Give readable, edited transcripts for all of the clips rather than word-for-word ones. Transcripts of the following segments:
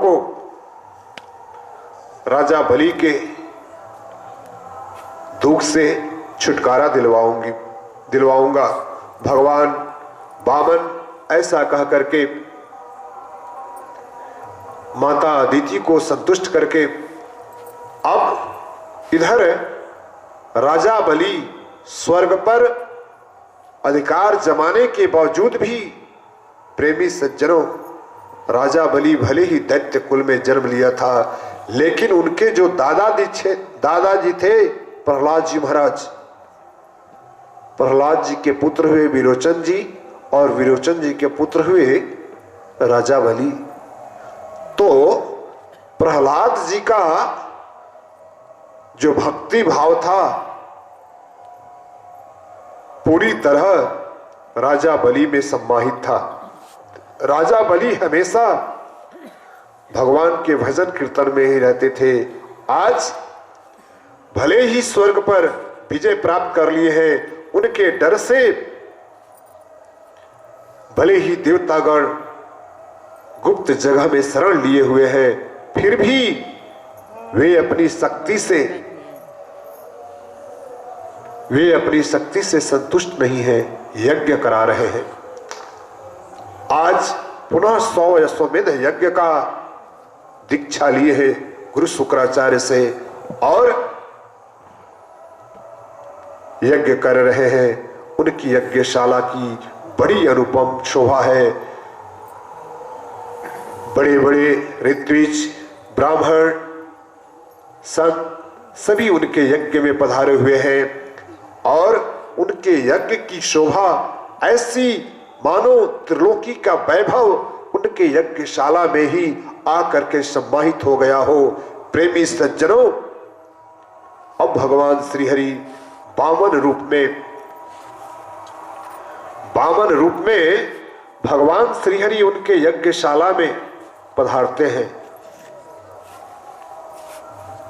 को राजा बलि के दुख से छुटकारा दिलवाऊंगा। भगवान वामन ऐसा कह करके माता अदिति को संतुष्ट करके अब इधर राजा बलि स्वर्ग पर अधिकार जमाने के बावजूद भी, प्रेमी सज्जनों, राजा बलि भले ही दैत्य कुल में जन्म लिया था, लेकिन उनके जो दादाजी थे प्रहलाद जी महाराज, प्रहलाद जी के पुत्र हुए विरोचन जी और विरोचन जी के पुत्र हुए राजा बलि। तो प्रहलाद जी का जो भक्ति भाव था पूरी तरह राजा बलि में सम्माहित था। राजा बलि हमेशा भगवान के भजन कीर्तन में ही रहते थे। आज भले ही स्वर्ग पर विजय प्राप्त कर लिए हैं, उनके डर से भले ही देवतागण गुप्त जगह में शरण लिए हुए हैं, फिर भी वे अपनी शक्ति से संतुष्ट नहीं हैं, यज्ञ करा रहे हैं। आज पुनः 100 अश्वमेध यज्ञ का दीक्षा लिए हैं गुरु शुक्राचार्य से और यज्ञ कर रहे हैं। उनकी यज्ञशाला की बड़ी अनुपम शोभा है। बड़े बड़े ऋत्विज, ब्राह्मण, संत सभी उनके यज्ञ में पधारे हुए हैं और उनके यज्ञ की शोभा ऐसी मानो त्रिलोकी का वैभव उनके यज्ञशाला में ही आकर के सम्माहित हो गया हो। प्रेमी सज्जनों, अब भगवान श्री हरि वामन रूप में भगवान श्री हरि उनके यज्ञशाला में पधारते हैं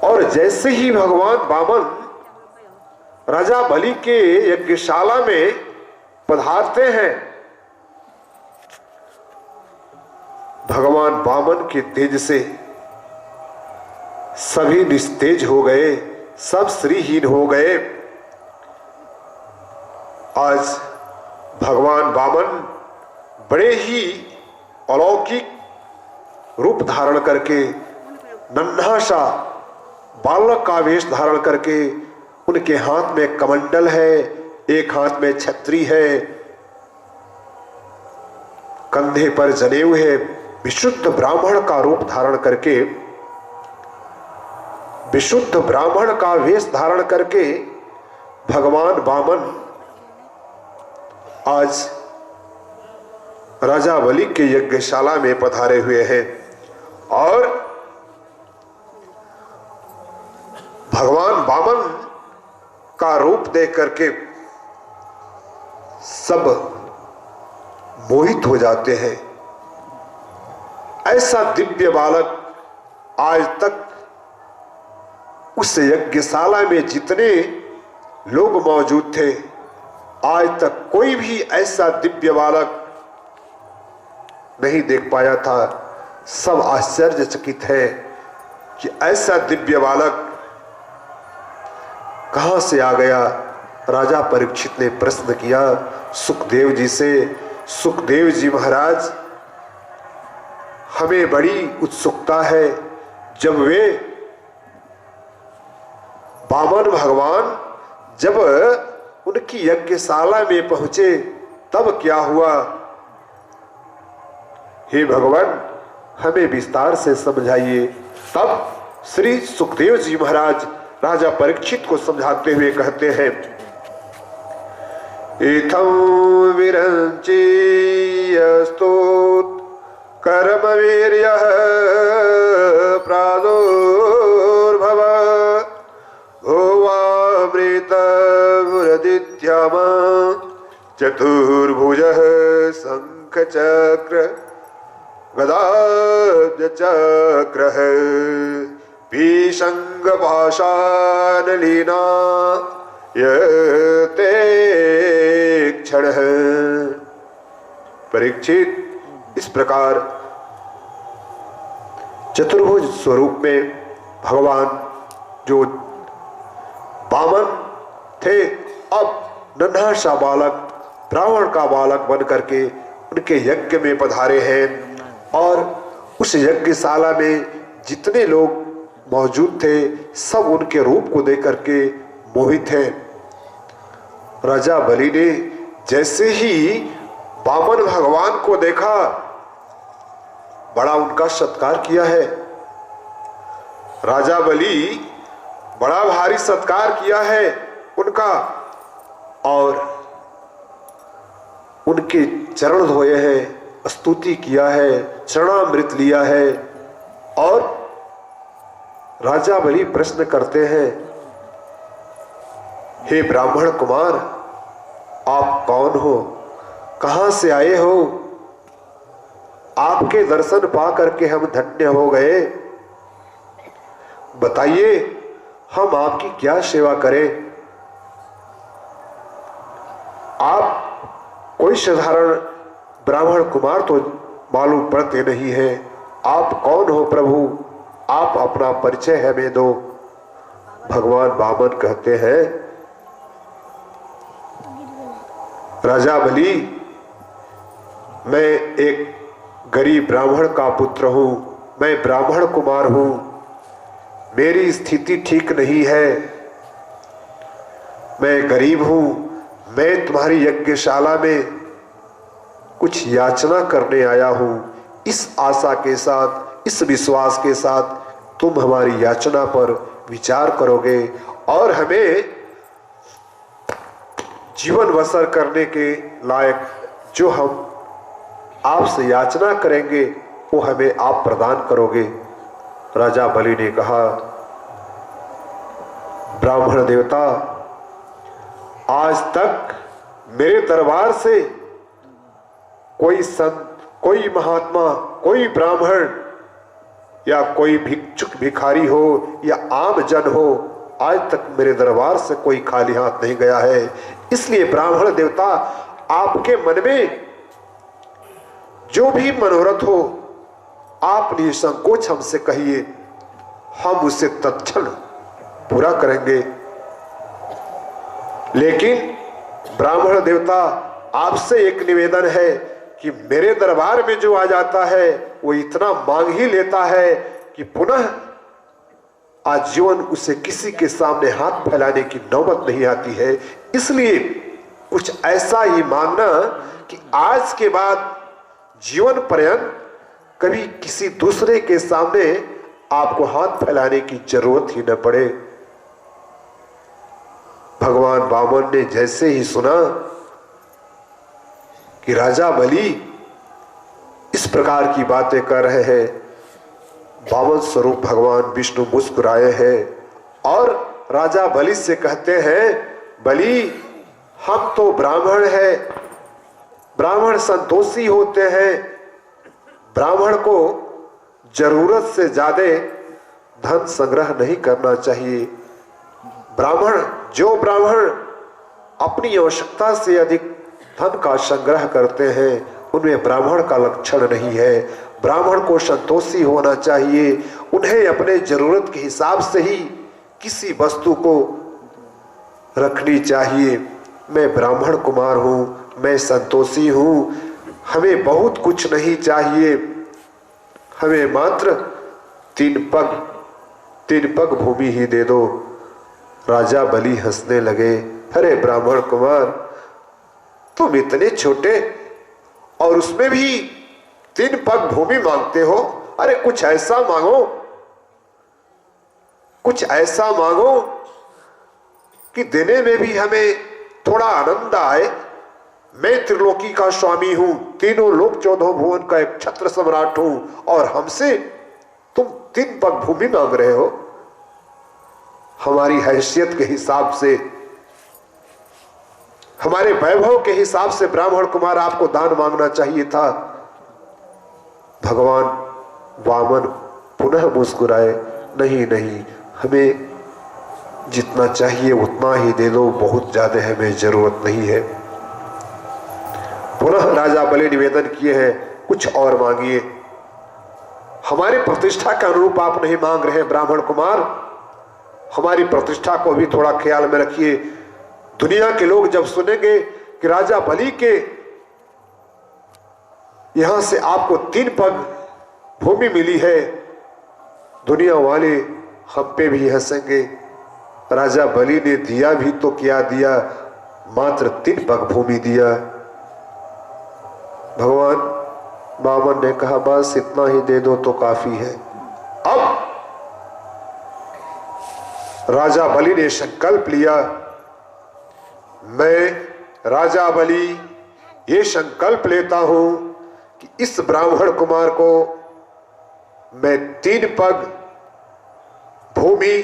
और जैसे ही भगवान वामन राजा बलि के यज्ञशाला में पधारते हैं, भगवान वामन के तेज से सभी निस्तेज हो गए, सब श्रीहीन हो गए। आज भगवान वामन बड़े ही अलौकिक रूप धारण करके, नन्हा सा बालक का वेश धारण करके, उनके हाथ में कमंडल है, एक हाथ में छतरी है, कंधे पर जनेऊ है, विशुद्ध ब्राह्मण का रूप धारण करके, विशुद्ध ब्राह्मण का वेश धारण करके भगवान वामन आज राजा बलि के यज्ञशाला में पधारे हुए हैं और भगवान वामन का रूप देख करके सब मोहित हो जाते हैं। ऐसा दिव्य बालक आज तक उस यज्ञशाला में जितने लोग मौजूद थे, आज तक कोई भी ऐसा दिव्य बालक नहीं देख पाया था। सब आश्चर्यचकित है कि ऐसा दिव्य बालक कहां से आ गया। राजा परीक्षित ने प्रश्न किया सुखदेव जी से, सुखदेव जी महाराज, हमें बड़ी उत्सुकता है, जब वे वामन भगवान जब उनकी यज्ञशाला में पहुंचे तब क्या हुआ? हे भगवान, हमें विस्तार से समझाइए। तब श्री सुखदेव जी महाराज राजा परीक्षित को समझाते हुए कहते हैं, इथं विरंचीयस्तोत कर्मवीर्यः प्रादुर्भव भुवामृतमुरदित्यामा चतुर्भुजः शंखचक्र गदाब्जचक्रः पीशंगपाशानलीना यते क्षणः। परीक्षित, इस प्रकार चतुर्भुज स्वरूप में भगवान जो वामन थे, अब नन्हा सा बालक, ब्राह्मण का बालक बन करके उनके यज्ञ में पधारे हैं। और उस यज्ञशाला में जितने लोग मौजूद थे सब उनके रूप को देख करके मोहित हैं। राजा बलि ने जैसे ही वामन भगवान को देखा, बड़ा उनका सत्कार किया है। राजा बलि बड़ा भारी सत्कार किया है उनका, और उनके चरण धोए हैं, स्तुति किया है, चरणामृत लिया है। और राजा बलि प्रश्न करते हैं, हे ब्राह्मण कुमार, आप कौन हो, कहां से आए हो? आपके दर्शन पा करके हम धन्य हो गए। बताइए हम आपकी क्या सेवा करें? आप कोई साधारण ब्राह्मण कुमार तो मालूम पड़ते नहीं है। आप कौन हो प्रभु? आप अपना परिचय हमें दो। भगवान वामन कहते हैं, राजा बलि, मैं एक गरीब ब्राह्मण का पुत्र हूं, मैं ब्राह्मण कुमार हूं, मेरी स्थिति ठीक नहीं है, मैं गरीब हूं, मैं तुम्हारी यज्ञशाला में कुछ याचना करने आया हूं। इस आशा के साथ, इस विश्वास के साथ तुम हमारी याचना पर विचार करोगे और हमें जीवन बसर करने के लायक जो हम आपसे याचना करेंगे वो हमें आप प्रदान करोगे। राजा बलि ने कहा, ब्राह्मण देवता, आज तक मेरे दरबार से कोई संत, कोई महात्मा, कोई ब्राह्मण या कोई भिक्षुक भिखारी हो या आम जन हो, आज तक मेरे दरबार से कोई खाली हाथ नहीं गया है। इसलिए ब्राह्मण देवता, आपके मन में जो भी मनोरथ हो आप निसंकोच हमसे कहिए, हम उसे तत्क्षण पूरा करेंगे। लेकिन ब्राह्मण देवता, आपसे एक निवेदन है कि मेरे दरबार में जो आ जाता है वो इतना मांग ही लेता है कि पुनः आजीवन उसे किसी के सामने हाथ फैलाने की नौबत नहीं आती है। इसलिए कुछ ऐसा ही मांगना कि आज के बाद जीवन पर्यंत कभी किसी दूसरे के सामने आपको हाथ फैलाने की जरूरत ही न पड़े। भगवान वामन ने जैसे ही सुना कि राजा बलि इस प्रकार की बातें कर रहे हैं, वामन स्वरूप भगवान विष्णु मुस्कुराए हैं और राजा बलि से कहते हैं, बलि, हम तो ब्राह्मण हैं, ब्राह्मण संतोषी होते हैं, ब्राह्मण को जरूरत से ज्यादा धन संग्रह नहीं करना चाहिए। जो ब्राह्मण अपनी आवश्यकता से अधिक धन का संग्रह करते हैं उनमें ब्राह्मण का लक्षण नहीं है। ब्राह्मण को संतोषी होना चाहिए, उन्हें अपने जरूरत के हिसाब से ही किसी वस्तु को रखनी चाहिए। मैं ब्राह्मण कुमार हूं, मैं संतोषी हूं, हमें बहुत कुछ नहीं चाहिए, हमें मात्र तीन पग भूमि ही दे दो। राजा बलि हंसने लगे, अरे ब्राह्मण कुमार, तुम इतने छोटे और उसमें भी 3 पग भूमि मांगते हो? अरे कुछ ऐसा मांगो, कुछ ऐसा मांगो कि देने में भी हमें थोड़ा आनंद आए। मैं त्रिलोकी का स्वामी हूं, तीनों लोक 14 भुवन का एक छत्र सम्राट हूं और हमसे तुम 3 पग भूमि मांग रहे हो। हमारी हैसियत के हिसाब से, हमारे वैभव के हिसाब से ब्राह्मण कुमार आपको दान मांगना चाहिए था। भगवान वामन पुनः मुस्कुराए, नहीं नहीं, हमें जितना चाहिए उतना ही दे दो, बहुत ज्यादा हमें जरूरत नहीं है। पुनः राजा बलि निवेदन किए हैं, कुछ और मांगिए, हमारी प्रतिष्ठा के अनुरूप आप नहीं मांग रहे ब्राह्मण कुमार, हमारी प्रतिष्ठा को भी थोड़ा ख्याल में रखिए। दुनिया के लोग जब सुनेंगे कि राजा बलि के यहां से आपको 3 पग भूमि मिली है, दुनिया वाले हम पे भी हंसेंगे। राजा बलि ने दिया भी तो क्या दिया, मात्र 3 पग भूमि दिया। भगवान वामन ने कहा बस इतना ही दे दो तो काफी है। अब राजा बलि ने संकल्प लिया, मैं राजा बलि ये संकल्प लेता हूं कि इस ब्राह्मण कुमार को मैं 3 पग भूमि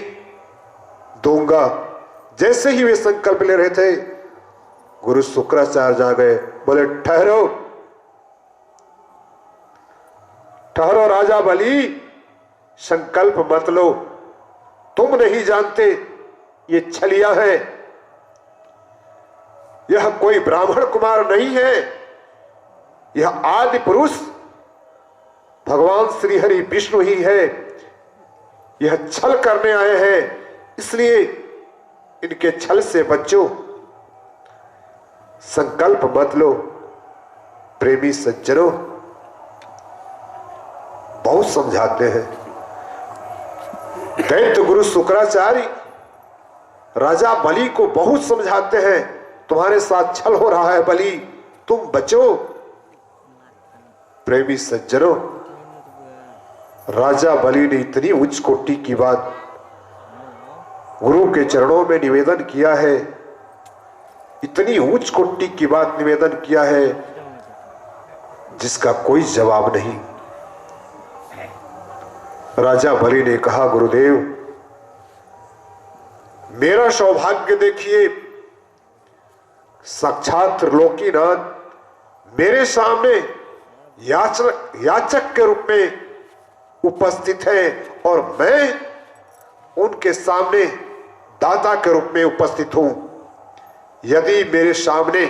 दूंगा। जैसे ही वे संकल्प ले रहे थे, गुरु शुक्राचार्य जा गए, बोले ठहरो ठहरो राजा बलि, संकल्प मत लो, तुम नहीं जानते ये छलिया है, यह कोई ब्राह्मण कुमार नहीं है, यह आदि पुरुष भगवान श्री हरि विष्णु ही है। यह छल करने आए हैं, इसलिए इनके छल से बचो, संकल्प मत लो। प्रेमी सज्जनों, बहुत समझाते हैं। दैत्य गुरु शुक्राचार्य राजा बलि को बहुत समझाते हैं, तुम्हारे साथ छल हो रहा है बलि, तुम बचो। प्रेमी सज्जनों, राजा बलि ने इतनी उच्च कोटि की बात गुरु के चरणों में निवेदन किया है, इतनी उच्च कोटि की बात निवेदन किया है जिसका कोई जवाब नहीं। राजा बलि ने कहा गुरुदेव, मेरा सौभाग्य देखिए, साक्षात त्रिलोकीनाथ मेरे सामने याचक के रूप में उपस्थित है और मैं उनके सामने दाता के रूप में उपस्थित हूं। यदि मेरे सामने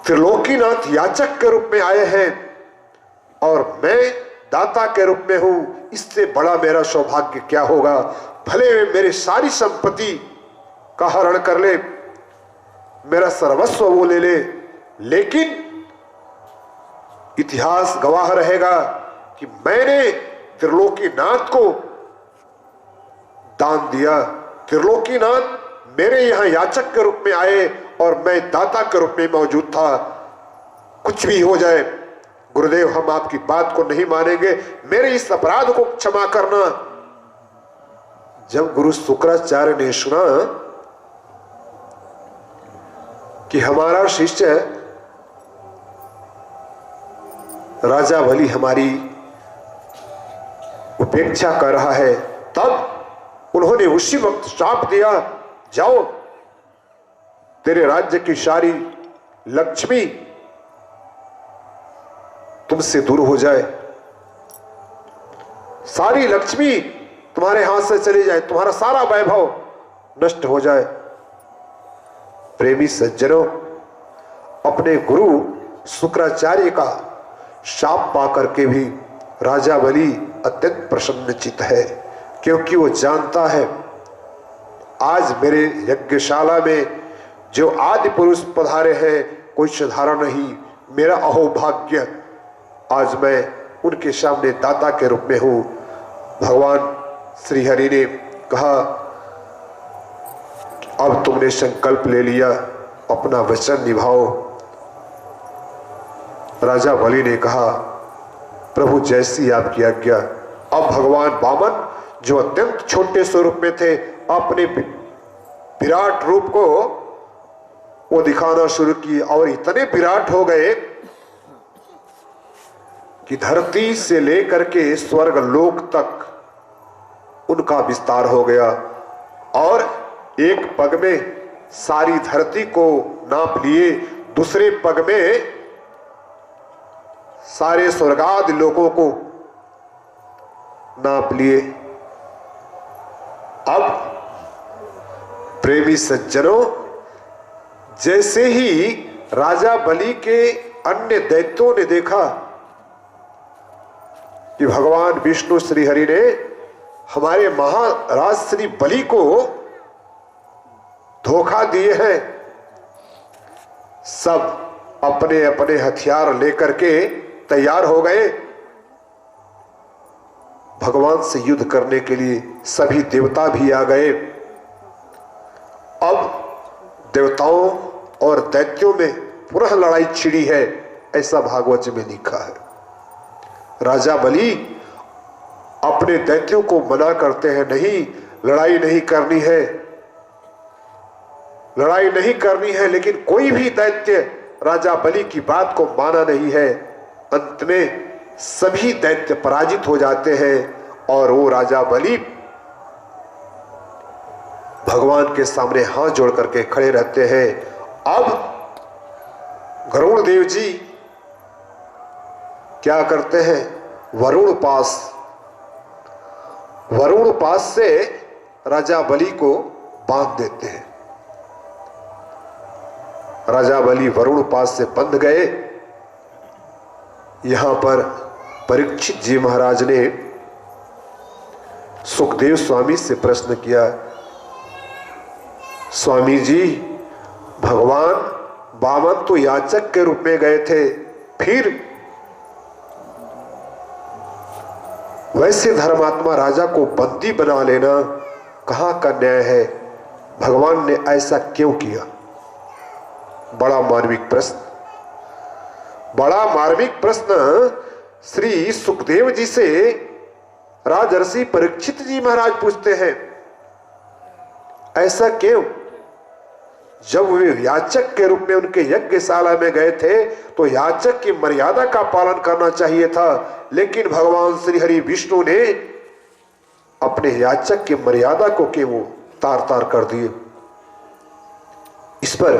त्रिलोकीनाथ याचक के रूप में आए हैं और मैं दाता के रूप में हूं, इससे बड़ा मेरा सौभाग्य क्या होगा। भले वे मेरी सारी संपत्ति का हरण कर ले, मेरा सर्वस्व वो ले ले, लेकिन इतिहास गवाह रहेगा कि मैंने त्रिलोकीनाथ को दान दिया। त्रिलोकीनाथ मेरे यहां याचक के रूप में आए और मैं दाता के रूप में मौजूद था। कुछ भी हो जाए गुरुदेव, हम आपकी बात को नहीं मानेंगे, मेरे इस अपराध को क्षमा करना। जब गुरु शुक्राचार्य ने सुना कि हमारा शिष्य राजा बलि हमारी उपेक्षा कर रहा है, तब उन्होंने उसी वक्त श्राप दिया, जाओ तेरे राज्य की सारी लक्ष्मी तुमसे दूर हो जाए, सारी लक्ष्मी तुम्हारे हाथ से चली जाए, तुम्हारा सारा वैभव नष्ट हो जाए। प्रेमी सज्जनों, अपने गुरु शुक्राचार्य का शाप पाकर के भी राजा बलि अत्यंत प्रसन्नचित्त है, क्योंकि वो जानता है आज मेरे यज्ञशाला में जो आदि पुरुष पधारे हैं कोई साधारण नहीं, मेरा अहोभाग्य आज मैं उनके सामने दाता के रूप में हूं। भगवान श्री हरि ने कहा, अब तुमने संकल्प ले लिया, अपना वचन निभाओ। राजा बलि ने कहा, प्रभु जैसी आपकी आज्ञा। अब भगवान वामन जो अत्यंत छोटे स्वरूप में थे, अपने विराट रूप को वो दिखाना शुरू किए और इतने विराट हो गए कि धरती से लेकर के स्वर्ग लोक तक उनका विस्तार हो गया और एक पग में सारी धरती को नाप लिए, दूसरे पग में सारे स्वर्गादि लोकों को नाप लिए। अब प्रेमी सज्जनों, जैसे ही राजा बलि के अन्य दैत्यों ने देखा कि भगवान विष्णु श्री हरि ने हमारे महाराज श्री बलि को धोखा दिए हैं। सब अपने अपने हथियार लेकर के तैयार हो गए भगवान से युद्ध करने के लिए। सभी देवता भी आ गए। अब देवताओं और दैत्यों में पुनः लड़ाई छिड़ी है, ऐसा भागवत में लिखा है। राजा बलि अपने दैत्यों को मना करते हैं, नहीं लड़ाई नहीं करनी है, लड़ाई नहीं करनी है। लेकिन कोई भी दैत्य राजा बलि की बात को माना नहीं है। अंत में सभी दैत्य पराजित हो जाते हैं और वो राजा बलि भगवान के सामने हाथ जोड़ करके खड़े रहते हैं। अब गरुड़ देव जी क्या करते हैं, वरुण पास से राजा बलि को बांध देते हैं। राजा बलि वरुण पास से बंध गए। यहां पर परीक्षित जी महाराज ने सुखदेव स्वामी से प्रश्न किया, स्वामी जी भगवान वामन तो याचक के रूप में गए थे, फिर वैसे धर्मात्मा राजा को बंदी बना लेना कहां का न्याय है? भगवान ने ऐसा क्यों किया? बड़ा मार्मिक प्रश्न श्री सुखदेव जी से राजर्षि परीक्षित जी महाराज पूछते हैं। ऐसा क्यों? जब वे याचक के रूप में उनके यज्ञशाला में गए थे तो याचक की मर्यादा का पालन करना चाहिए था, लेकिन भगवान श्री हरि विष्णु ने अपने याचक की मर्यादा को क्यों तार तार कर दिए? इस पर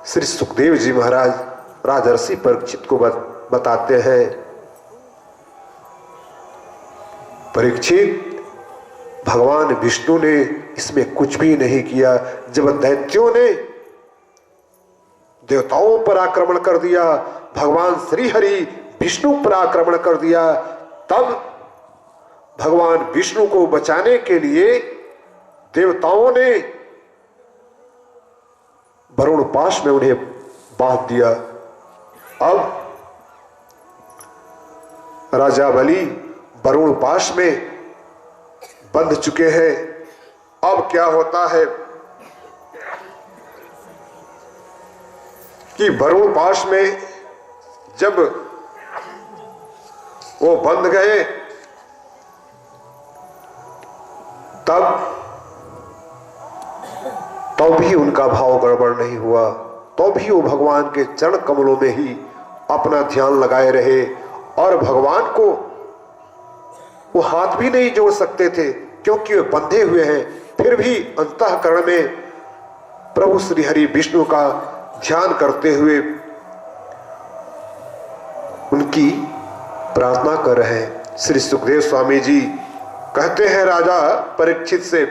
श्री सुखदेव जी महाराज राजर्षि परीक्षित को बताते हैं, परीक्षित भगवान विष्णु ने इसमें कुछ भी नहीं किया। जब दैत्यों ने देवताओं पर आक्रमण कर दिया, भगवान श्री हरि विष्णु पर आक्रमण कर दिया, तब भगवान विष्णु को बचाने के लिए देवताओं ने वरुण पाश में उन्हें बांध दिया। अब राजा बलि वरुण पाश में बंध चुके हैं। अब क्या होता है कि वरुण पाश में जब वो बंध गए तब भी उनका भाव गड़बड़ नहीं हुआ, तो भी वो भगवान के चरण कमलों में ही अपना ध्यान लगाए रहे और भगवान को वो हाथ भी नहीं जोड़ सकते थे क्योंकि वे बंधे हुए हैं। फिर भी अंतःकरण में प्रभु श्री हरि विष्णु का ध्यान करते हुए उनकी प्रार्थना कर रहे हैं। श्री सुखदेव स्वामी जी कहते हैं राजा परीक्षित से,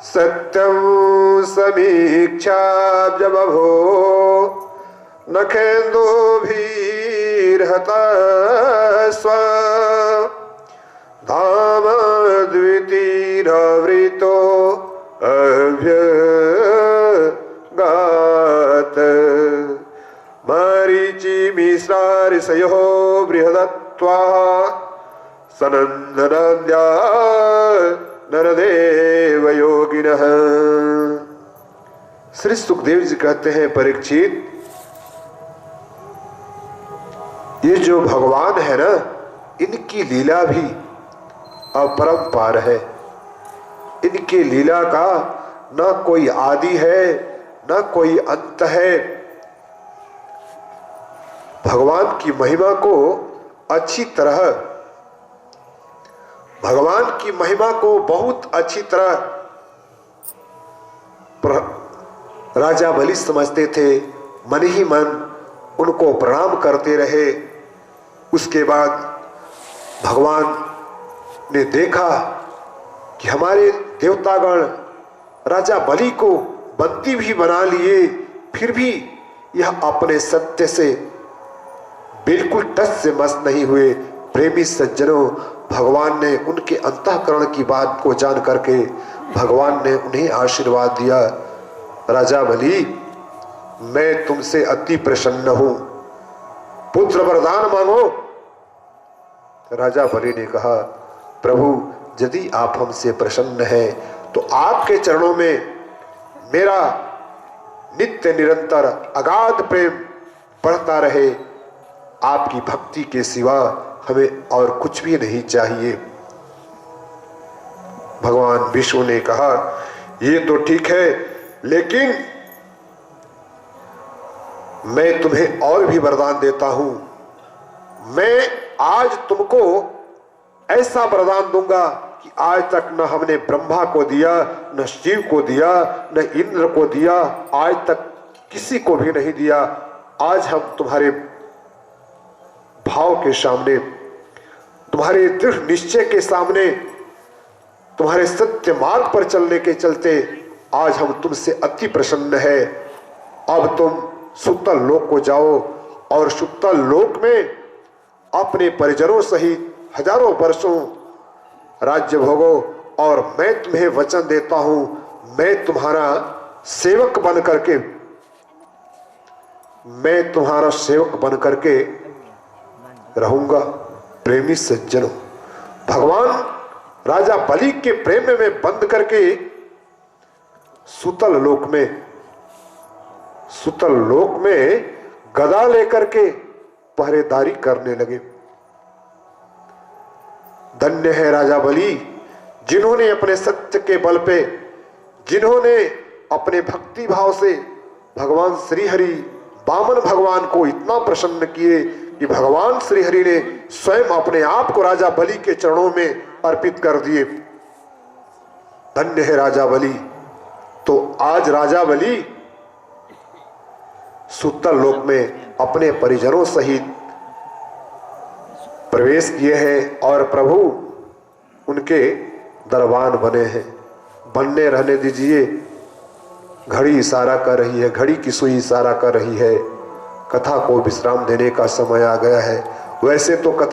सत्यम समीक्षा जब भो नखेंदो भीरहता स्व धाम द्वितीरवृतो अभ्यगात मरीचि मिश्रा ऋषयो बृहदत्वा सनंदनद्या नरदेव योगिनः। श्री सुखदेव जी कहते हैं, परीक्षित ये जो भगवान है ना, इनकी लीला भी अपरंपार है। इनकी लीला का ना कोई आदि है ना कोई अंत है। भगवान की महिमा को अच्छी तरह, भगवान की महिमा को बहुत अच्छी तरह राजा बलि समझते थे। मन ही मन उनको प्रणाम करते रहे। उसके बाद भगवान ने देखा कि हमारे देवतागण राजा बलि को बंदी भी बना लिए, फिर भी यह अपने सत्य से बिल्कुल टस से मस नहीं हुए, प्रेमी सज्जनों, भगवान ने उनके अंतःकरण की बात को जान करके भगवान ने उन्हें आशीर्वाद दिया, राजा बलि मैं तुमसे अति प्रसन्न हूं, पुत्र वरदान मांगो। राजा बलि ने कहा, प्रभु यदि आप हमसे प्रसन्न हैं तो आपके चरणों में मेरा नित्य निरंतर अगाध प्रेम बढ़ता रहे, आपकी भक्ति के सिवा हमें और कुछ भी नहीं चाहिए। भगवान विष्णु ने कहा, ये तो ठीक है, लेकिन मैं तुम्हें और भी वरदान देता हूं। मैं आज तुमको ऐसा वरदान दूंगा कि आज तक न हमने ब्रह्मा को दिया, न शिव को दिया, न इंद्र को दिया, आज तक किसी को भी नहीं दिया। आज हम तुम्हारे भाव के सामने, तुम्हारे दृढ़ निश्चय के सामने, तुम्हारे सत्य मार्ग पर चलने के चलते आज हम तुमसे अति प्रसन्न है। अब तुम सुतल लोक को जाओ और सुतल लोक में अपने परिजनों सहित हजारों वर्षों राज्य भोगो, और मैं तुम्हें वचन देता हूं, मैं तुम्हारा सेवक बन करके, मैं तुम्हारा सेवक बन करके रहूंगा। प्रेमी सज्जनों, भगवान राजा बलि के प्रेम में बंद करके सुतल लोक में गदा लेकर के पहरेदारी करने लगे। धन्य है राजा बलि, जिन्होंने अपने सत्य के बल पे, जिन्होंने अपने भक्ति भाव से भगवान श्री हरि वामन भगवान को इतना प्रसन्न किए कि भगवान श्री हरि ने स्वयं अपने आप को राजा बलि के चरणों में अर्पित कर दिए। धन्य है राजा बलि। तो आज राजा बलि सुतल लोक में अपने परिजनों सहित प्रवेश किए हैं और प्रभु उनके दरबान बने हैं। बनने रहने दीजिए, घड़ी इशारा कर रही है, घड़ी की सुई इशारा कर रही है, कथा को विश्राम देने का समय आ गया है। वैसे तो कथा